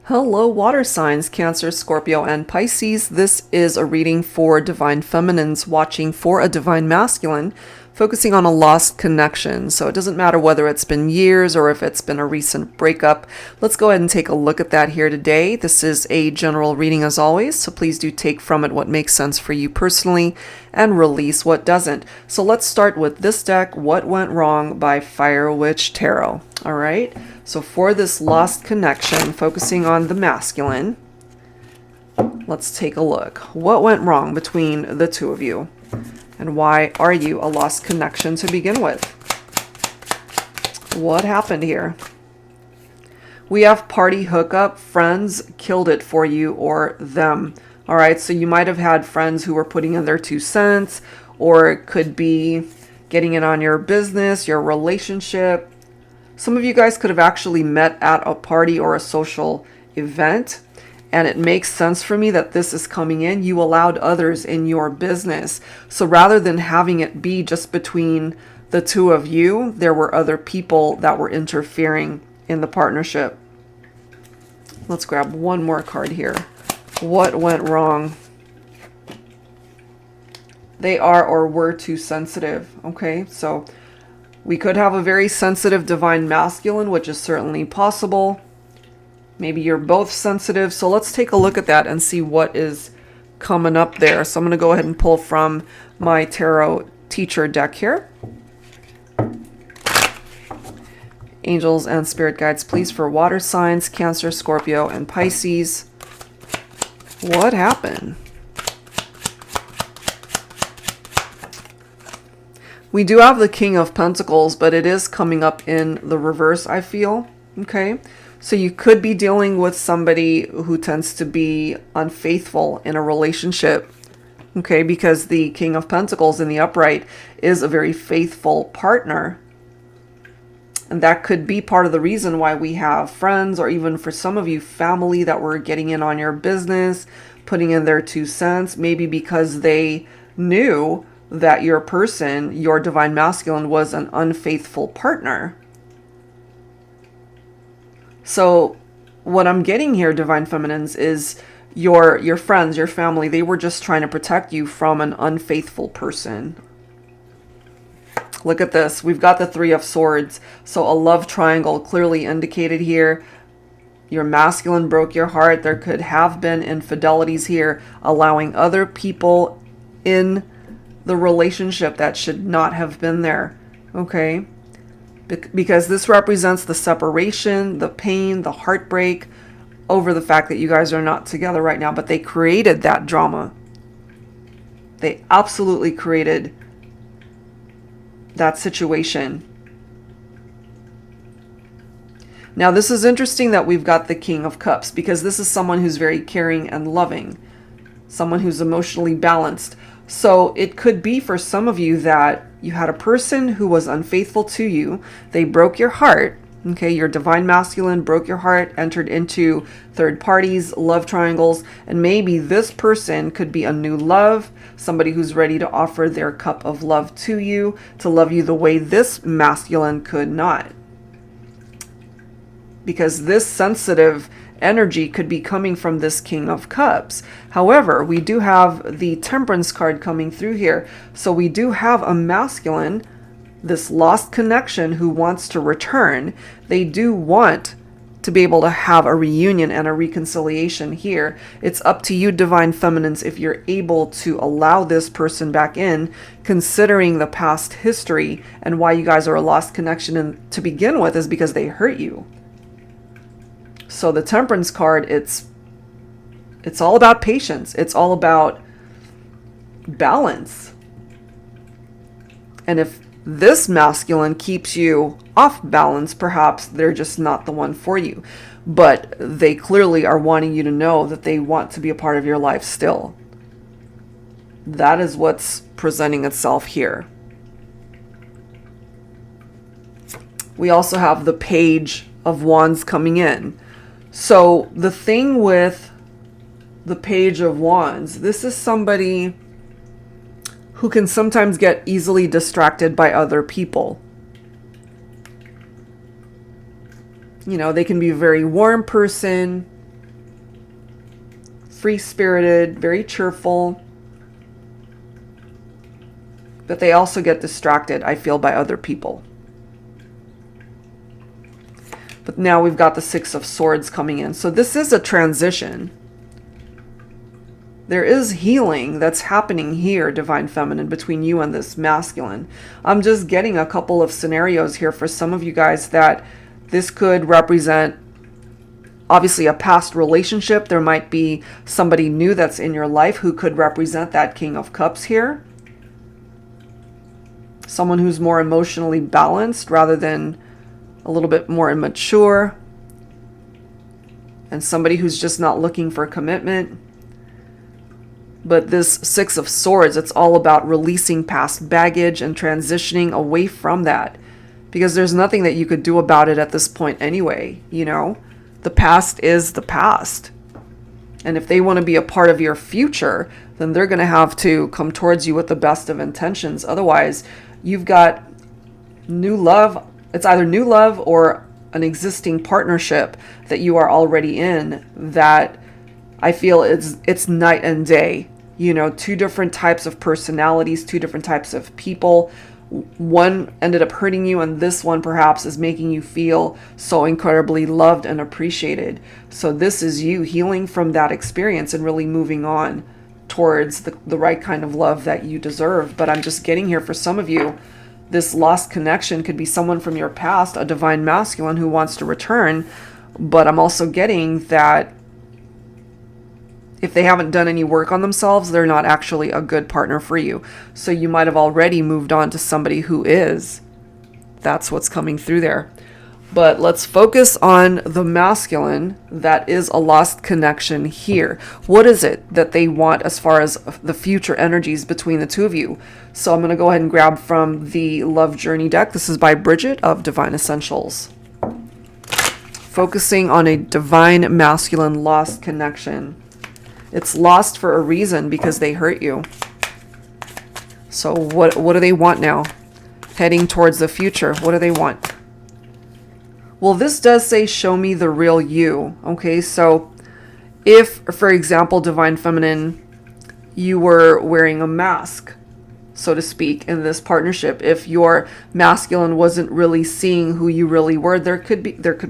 Hello, water signs, Cancer, Scorpio, and Pisces. This is a reading for divine feminines watching for a divine masculine, focusing on a lost connection. So it doesn't matter whether it's been years or if it's been a recent breakup. Let's go ahead and take a look at that here today. This is a general reading as always, so please do take from it what makes sense for you personally and release what doesn't. So let's start with this deck, What Went Wrong by Fire Witch Tarot. All right. So for this lost connection, focusing on the masculine, let's take a look. What went wrong between the two of you? And why are you a lost connection to begin with? What happened here? We have party hookup. Friends killed it for you or them. All right, so you might have had friends who were putting in their 2 cents, or it could be getting in on your business, your relationship. Some of you guys could have actually met at a party or a social event, and it makes sense for me that this is coming in. You allowed others in your business. So rather than having it be just between the two of you, there were other people that were interfering in the partnership. Let's grab one more card here. What went wrong? They are or were too sensitive. Okay, so we could have a very sensitive divine masculine, which is certainly possible. Maybe you're both sensitive. So let's take a look at that and see what is coming up there. So I'm going to go ahead and pull from my tarot teacher deck here. Angels and spirit guides, please, for water signs, Cancer, Scorpio, and Pisces. What happened? We do have the King of Pentacles, but it is coming up in the reverse, I feel. Okay, so you could be dealing with somebody who tends to be unfaithful in a relationship. Okay, because the King of Pentacles in the upright is a very faithful partner. And that could be part of the reason why we have friends, or even for some of you, family that were getting in on your business, putting in their 2 cents, maybe because they knew that your person, your divine masculine, was an unfaithful partner. So what I'm getting here, divine feminines, is your friends, your family, they were just trying to protect you from an unfaithful person. Look at this. We've got the Three of Swords. So a love triangle clearly indicated here. Your masculine broke your heart. There could have been infidelities here, allowing other people in the relationship that should not have been there. Okay? Because this represents the separation, the pain, the heartbreak over the fact that you guys are not together right now. But they created that drama. They absolutely created that situation. Now, this is interesting that we've got the King of Cups, because this is someone who's very caring and loving, someone who's emotionally balanced. So it could be for some of you that you had a person who was unfaithful to you. They broke your heart. Okay, your divine masculine broke your heart, entered into third parties, love triangles, and maybe this person could be a new love, somebody who's ready to offer their cup of love to you, to love you the way this masculine could not. Because this sensitive energy could be coming from this King of Cups. However, we do have the Temperance card coming through here. So we do have a masculine, this lost connection, who wants to return. They do want to be able to have a reunion and a reconciliation here. It's up to you, divine feminines, if you're able to allow this person back in, considering the past history and why you guys are a lost connection. And to begin with is because they hurt you. So the Temperance card, it's all about patience. It's all about balance. And if this masculine keeps you off balance, perhaps they're just not the one for you. But they clearly are wanting you to know that they want to be a part of your life still. That is what's presenting itself here. We also have the Page of Wands coming in. So the thing with the Page of Wands, this is somebody who can sometimes get easily distracted by other people. You know, they can be a very warm person, free-spirited, very cheerful. But they also get distracted, I feel, by other people. But now we've got the Six of Swords coming in. So this is a transition. There is healing that's happening here, Divine Feminine, between you and this masculine. I'm just getting a couple of scenarios here for some of you guys that this could represent, obviously, a past relationship. There might be somebody new that's in your life who could represent that King of Cups here. Someone who's more emotionally balanced rather than a little bit more immature. And somebody who's just not looking for commitment. But this Six of Swords, it's all about releasing past baggage and transitioning away from that. Because there's nothing that you could do about it at this point anyway, you know? The past is the past. And if they want to be a part of your future, then they're going to have to come towards you with the best of intentions. Otherwise, you've got new love. It's either new love or an existing partnership that you are already in that I feel it's night and day. You know, two different types of personalities, two different types of people. One ended up hurting you, and this one perhaps is making you feel so incredibly loved and appreciated. So this is you healing from that experience and really moving on towards the right kind of love that you deserve. But I'm just getting here for some of you, this lost connection could be someone from your past, a divine masculine who wants to return. But I'm also getting that if they haven't done any work on themselves, they're not actually a good partner for you. So you might have already moved on to somebody who is. That's what's coming through there. But let's focus on the masculine that is a lost connection here. What is it that they want as far as the future energies between the two of you? So I'm going to go ahead and grab from the Love Journey deck. This is by Bridget of Divine Essentials. Focusing on a divine masculine lost connection. It's lost for a reason because they hurt you. So what do they want now? Heading towards the future. What do they want? Well, this does say, show me the real you. Okay, so if, for example, Divine Feminine, you were wearing a mask, so to speak, in this partnership, if your masculine wasn't really seeing who you really were, there could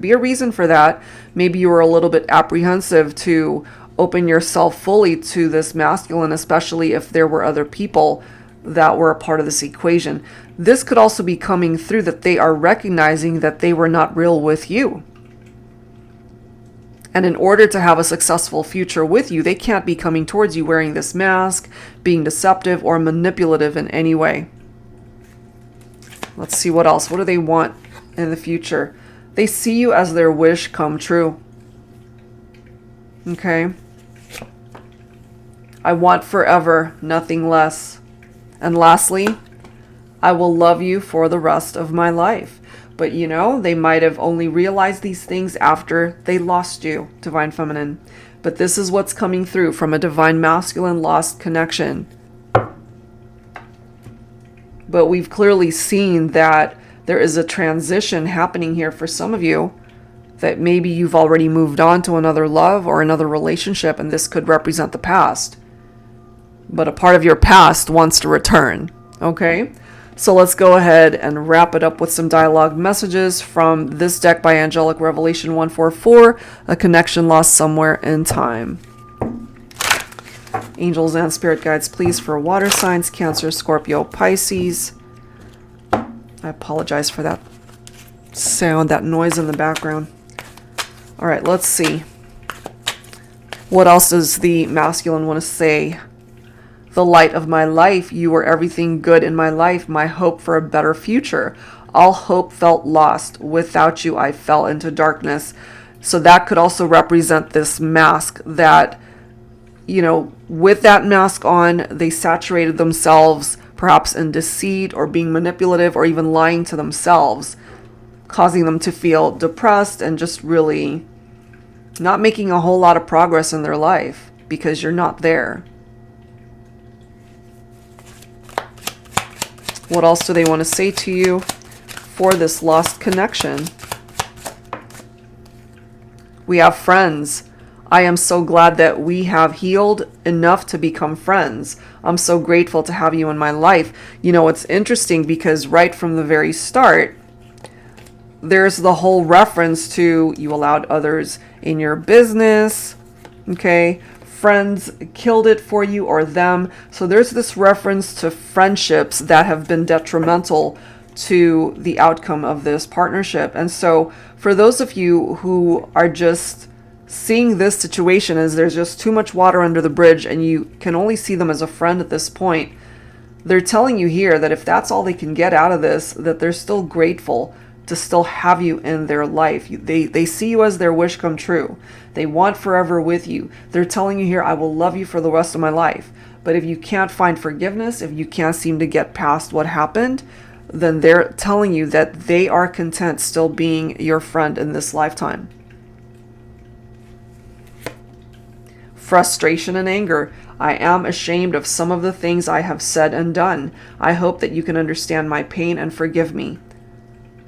be a reason for that. Maybe you were a little bit apprehensive to open yourself fully to this masculine, especially if there were other people that were a part of this equation. This could also be coming through that they are recognizing that they were not real with you. And in order to have a successful future with you, they can't be coming towards you wearing this mask, being deceptive or manipulative in any way. Let's see what else. What do they want in the future? They see you as their wish come true. Okay. I want forever, nothing less. And lastly, I will love you for the rest of my life. But you know, they might have only realized these things after they lost you, Divine Feminine. But this is what's coming through from a divine masculine lost connection. But we've clearly seen that there is a transition happening here for some of you, that maybe you've already moved on to another love or another relationship, and this could represent the past. But a part of your past wants to return. Okay? So let's go ahead and wrap it up with some dialogue messages from this deck by Angelic Revelation 144, A Connection Lost Somewhere in Time. Angels and spirit guides, please, for water signs, Cancer, Scorpio, Pisces. I apologize for that sound, that noise in the background. All right, let's see. What else does the masculine want to say? The light of my life, you were everything good in my life, my hope for a better future. All hope felt lost. Without you, I fell into darkness. So that could also represent this mask that, you know, with that mask on, they saturated themselves perhaps in deceit or being manipulative or even lying to themselves, causing them to feel depressed and just really not making a whole lot of progress in their life because you're not there. What else do they want to say to you for this lost connection? We have friends. I am so glad that we have healed enough to become friends. I'm so grateful to have you in my life. You know, it's interesting because right from the very start, there's the whole reference to you allowed others in your business, okay? Friends killed it for you or them. So there's this reference to friendships that have been detrimental to the outcome of this partnership. And so for those of you who are just seeing this situation as there's just too much water under the bridge and you can only see them as a friend at this point, they're telling you here that if that's all they can get out of this, that they're still grateful to still have you in their life. They see you as their wish come true. They want forever with you. They're telling you here, I will love you for the rest of my life. But if you can't find forgiveness, if you can't seem to get past what happened, then they're telling you that they are content still being your friend in this lifetime. Frustration and anger. I am ashamed of some of the things I have said and done. I hope that you can understand my pain and forgive me.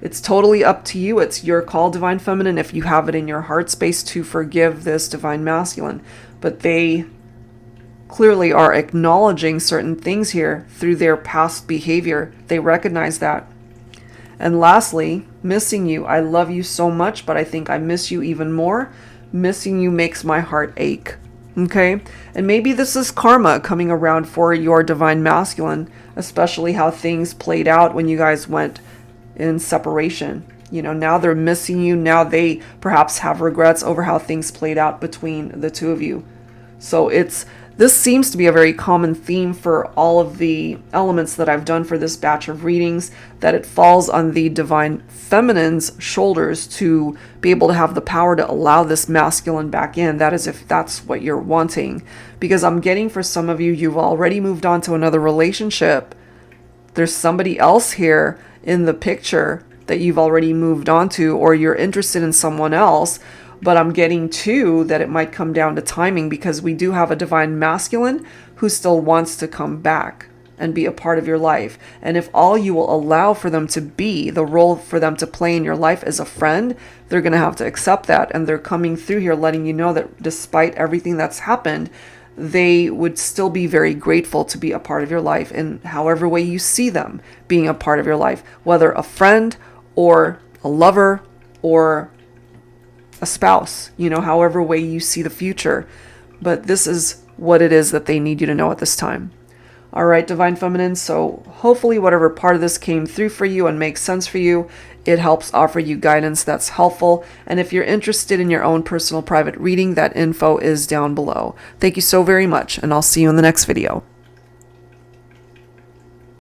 It's totally up to you. It's your call, Divine Feminine, if you have it in your heart space to forgive this Divine Masculine. But they clearly are acknowledging certain things here through their past behavior. They recognize that. And lastly, missing you. I love you so much, but I think I miss you even more. Missing you makes my heart ache. Okay? And maybe this is karma coming around for your Divine Masculine, especially how things played out when you guys went in separation. You know, now they're missing you. Now they perhaps have regrets over how things played out between the two of you. So this seems to be a very common theme for all of the elements that I've done for this batch of readings, that it falls on the Divine Feminine's shoulders to be able to have the power to allow this masculine back in. That is, if that's what you're wanting. Because I'm getting, for some of you, you've already moved on to another relationship. There's somebody else here in the picture that you've already moved on to, or you're interested in someone else. But I'm getting too that it might come down to timing, because we do have a Divine Masculine who still wants to come back and be a part of your life. And if all you will allow for them to be, the role for them to play in your life as a friend, they're going to have to accept that. And they're coming through here letting you know that despite everything that's happened, they would still be very grateful to be a part of your life in however way you see them being a part of your life, whether a friend or a lover or a spouse, you know, however way you see the future. But this is what it is that they need you to know at this time. All right, Divine Feminine, so hopefully whatever part of this came through for you and makes sense for you, it helps offer you guidance that's helpful. And if you're interested in your own personal private reading, that info is down below. Thank you so very much, and I'll see you in the next video.